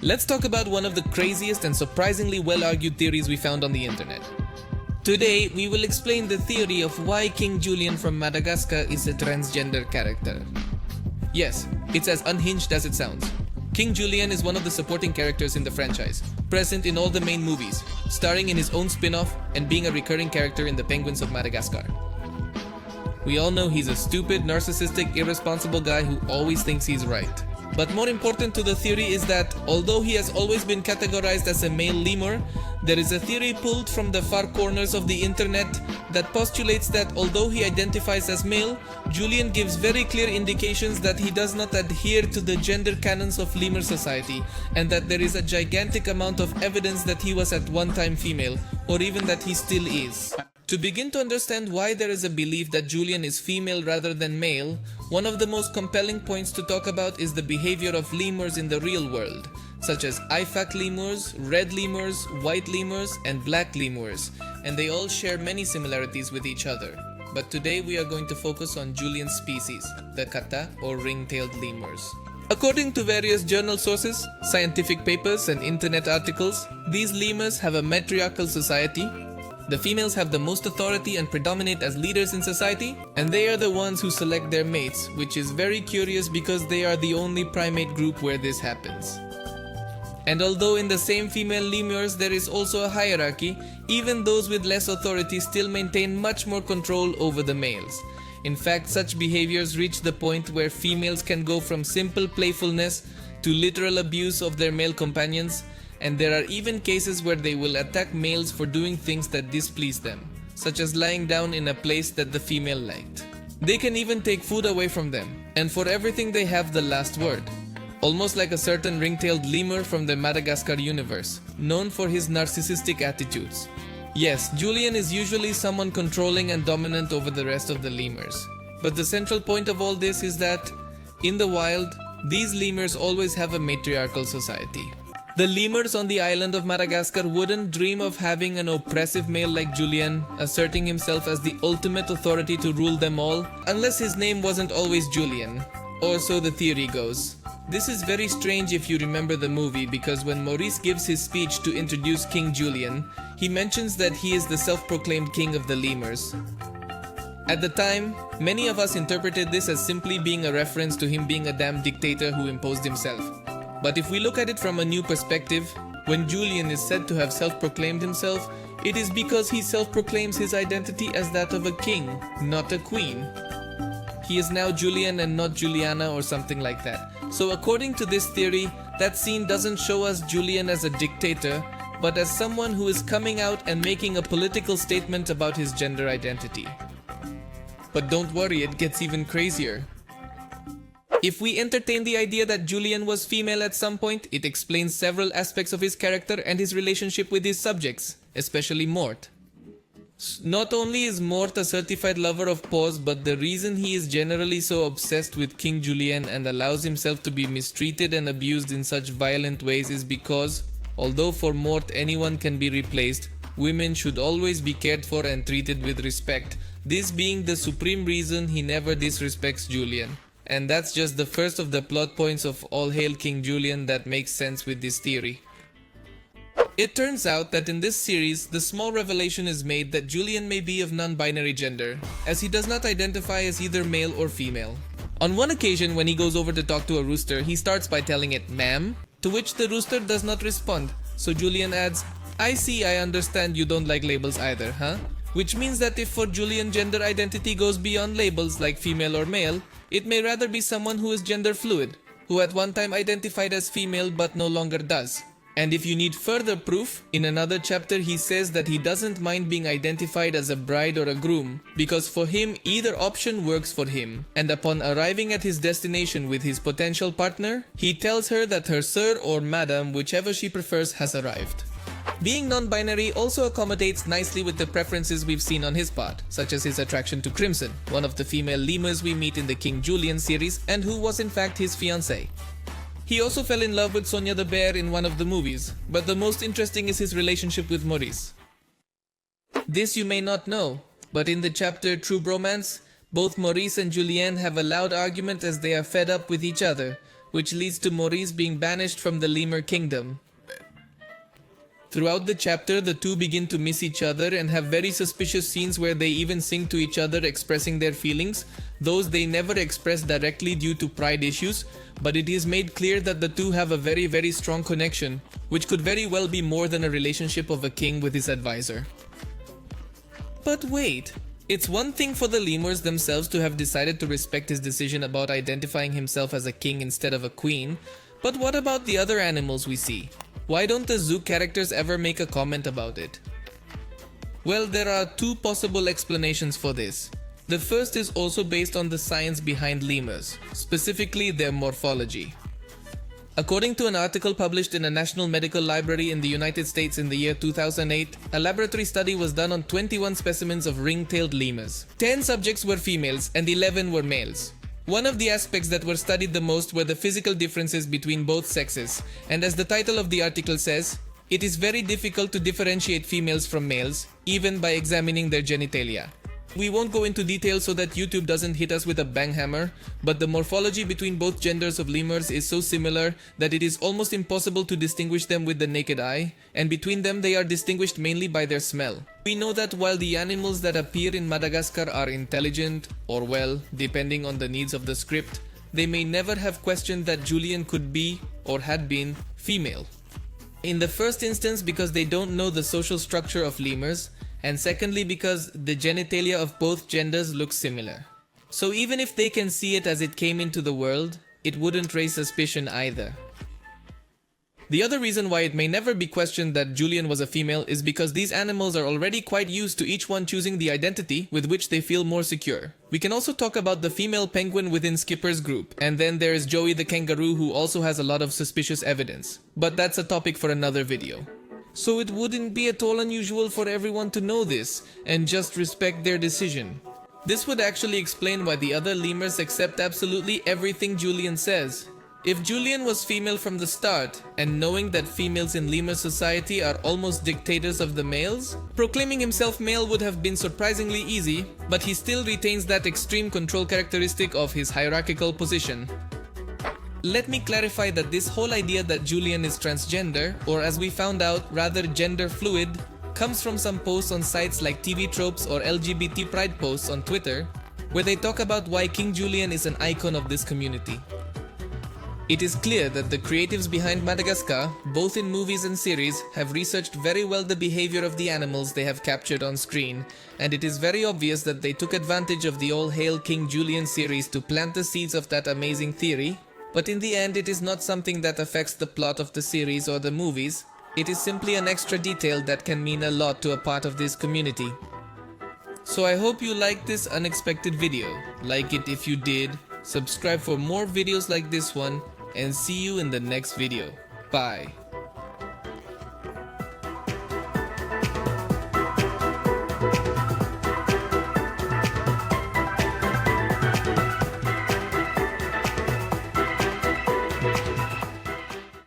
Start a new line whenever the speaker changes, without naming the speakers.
Let's talk about one of the craziest and surprisingly well-argued theories we found on the internet. Today, we will explain the theory of why King Julien from Madagascar is a transgender character. Yes, it's as unhinged as it sounds. King Julien is one of the supporting characters in the franchise, present in all the main movies, starring in his own spin-off and being a recurring character in The Penguins of Madagascar. We all know he's a stupid, narcissistic, irresponsible guy who always thinks he's right. But more important to the theory is that, although he has always been categorized as a male lemur, there is a theory pulled from the far corners of the internet that postulates that although he identifies as male, Julien gives very clear indications that he does not adhere to the gender canons of lemur society, and that there is a gigantic amount of evidence that he was at one time female, or even that he still is. To begin to understand why there is a belief that Julien is female rather than male, one of the most compelling points to talk about is the behavior of lemurs in the real world, such as IFAC lemurs, red lemurs, white lemurs, and black lemurs, and they all share many similarities with each other. But today we are going to focus on Julien's species, the kata or ring-tailed lemurs. According to various journal sources, scientific papers, and internet articles, these lemurs have a matriarchal society. The females have the most authority and predominate as leaders in society, and they are the ones who select their mates, which is very curious because they are the only primate group where this happens. And although in the same female lemurs there is also a hierarchy, even those with less authority still maintain much more control over the males. In fact, such behaviors reach the point where females can go from simple playfulness to literal abuse of their male companions, and there are even cases where they will attack males for doing things that displease them, such as lying down in a place that the female liked. They can even take food away from them, and for everything they have the last word. Almost like a certain ring-tailed lemur from the Madagascar universe, known for his narcissistic attitudes. Yes, Julien is usually someone controlling and dominant over the rest of the lemurs. But the central point of all this is that, in the wild, these lemurs always have a matriarchal society. The lemurs on the island of Madagascar wouldn't dream of having an oppressive male like Julien asserting himself as the ultimate authority to rule them all, unless his name wasn't always Julien, or so the theory goes. This is very strange if you remember the movie, because when Maurice gives his speech to introduce King Julien, he mentions that he is the self-proclaimed king of the lemurs. At the time, many of us interpreted this as simply being a reference to him being a damn dictator who imposed himself. But if we look at it from a new perspective, when Julien is said to have self-proclaimed himself, it is because he self-proclaims his identity as that of a king, not a queen. He is now Julien and not Juliana or something like that. So according to this theory, that scene doesn't show us Julien as a dictator, but as someone who is coming out and making a political statement about his gender identity. But don't worry, it gets even crazier. If we entertain the idea that Julien was female at some point, it explains several aspects of his character and his relationship with his subjects, especially Mort. Not only is Mort a certified lover of paws, but the reason he is generally so obsessed with King Julien and allows himself to be mistreated and abused in such violent ways is because, although for Mort anyone can be replaced, women should always be cared for and treated with respect, this being the supreme reason he never disrespects Julien. And that's just the first of the plot points of All Hail King Julien that makes sense with this theory. It turns out that in this series, the small revelation is made that Julien may be of non-binary gender, as he does not identify as either male or female. On one occasion when he goes over to talk to a rooster, he starts by telling it, "Ma'am," to which the rooster does not respond, so Julien adds, "I see, I understand you don't like labels either, huh?" Which means that if for Julien gender identity goes beyond labels like female or male, it may rather be someone who is gender fluid, who at one time identified as female but no longer does. And if you need further proof, in another chapter he says that he doesn't mind being identified as a bride or a groom, because for him either option works for him, and upon arriving at his destination with his potential partner, he tells her that her sir or madam, whichever she prefers, has arrived. Being non-binary also accommodates nicely with the preferences we've seen on his part, such as his attraction to Crimson, one of the female lemurs we meet in the King Julien series and who was in fact his fiancée. He also fell in love with Sonia the bear in one of the movies, but the most interesting is his relationship with Maurice. This you may not know, but in the chapter True Bromance, both Maurice and Julien have a loud argument as they are fed up with each other, which leads to Maurice being banished from the lemur kingdom. Throughout the chapter, the two begin to miss each other and have very suspicious scenes where they even sing to each other expressing their feelings, those they never express directly due to pride issues, but it is made clear that the two have a very strong connection, which could very well be more than a relationship of a king with his advisor. But wait, it's one thing for the lemurs themselves to have decided to respect his decision about identifying himself as a king instead of a queen, but what about the other animals we see? Why don't the zoo characters ever make a comment about it? Well, there are two possible explanations for this. The first is also based on the science behind lemurs, specifically their morphology. According to an article published in a national medical library in the United States in the year 2008, a laboratory study was done on 21 specimens of ring-tailed lemurs. 10 subjects were females and 11 were males. One of the aspects that were studied the most were the physical differences between both sexes, and as the title of the article says, it is very difficult to differentiate females from males, even by examining their genitalia. We won't go into detail so that YouTube doesn't hit us with a bang hammer, but the morphology between both genders of lemurs is so similar that it is almost impossible to distinguish them with the naked eye, and between them they are distinguished mainly by their smell. We know that while the animals that appear in Madagascar are intelligent, or well, depending on the needs of the script, they may never have questioned that Julien could be, or had been, female. In the first instance because they don't know the social structure of lemurs, and secondly because the genitalia of both genders look similar. So even if they can see it as it came into the world, it wouldn't raise suspicion either. The other reason why it may never be questioned that Julien was a female is because these animals are already quite used to each one choosing the identity with which they feel more secure. We can also talk about the female penguin within Skipper's group, and then there is Joey the kangaroo who also has a lot of suspicious evidence. But that's a topic for another video. So it wouldn't be at all unusual for everyone to know this and just respect their decision. This would actually explain why the other lemurs accept absolutely everything Julien says. If Julien was female from the start, and knowing that females in lemur society are almost dictators of the males, proclaiming himself male would have been surprisingly easy, but he still retains that extreme control characteristic of his hierarchical position. Let me clarify that this whole idea that Julien is transgender, or as we found out, rather gender fluid, comes from some posts on sites like TV Tropes or LGBT Pride posts on Twitter, where they talk about why King Julien is an icon of this community. It is clear that the creatives behind Madagascar, both in movies and series, have researched very well the behavior of the animals they have captured on screen, and it is very obvious that they took advantage of the All Hail King Julien series to plant the seeds of that amazing theory. But in the end, it is not something that affects the plot of the series or the movies. It is simply an extra detail that can mean a lot to a part of this community. So I hope you liked this unexpected video. Like it if you did, subscribe for more videos like this one, and see you in the next video. Bye.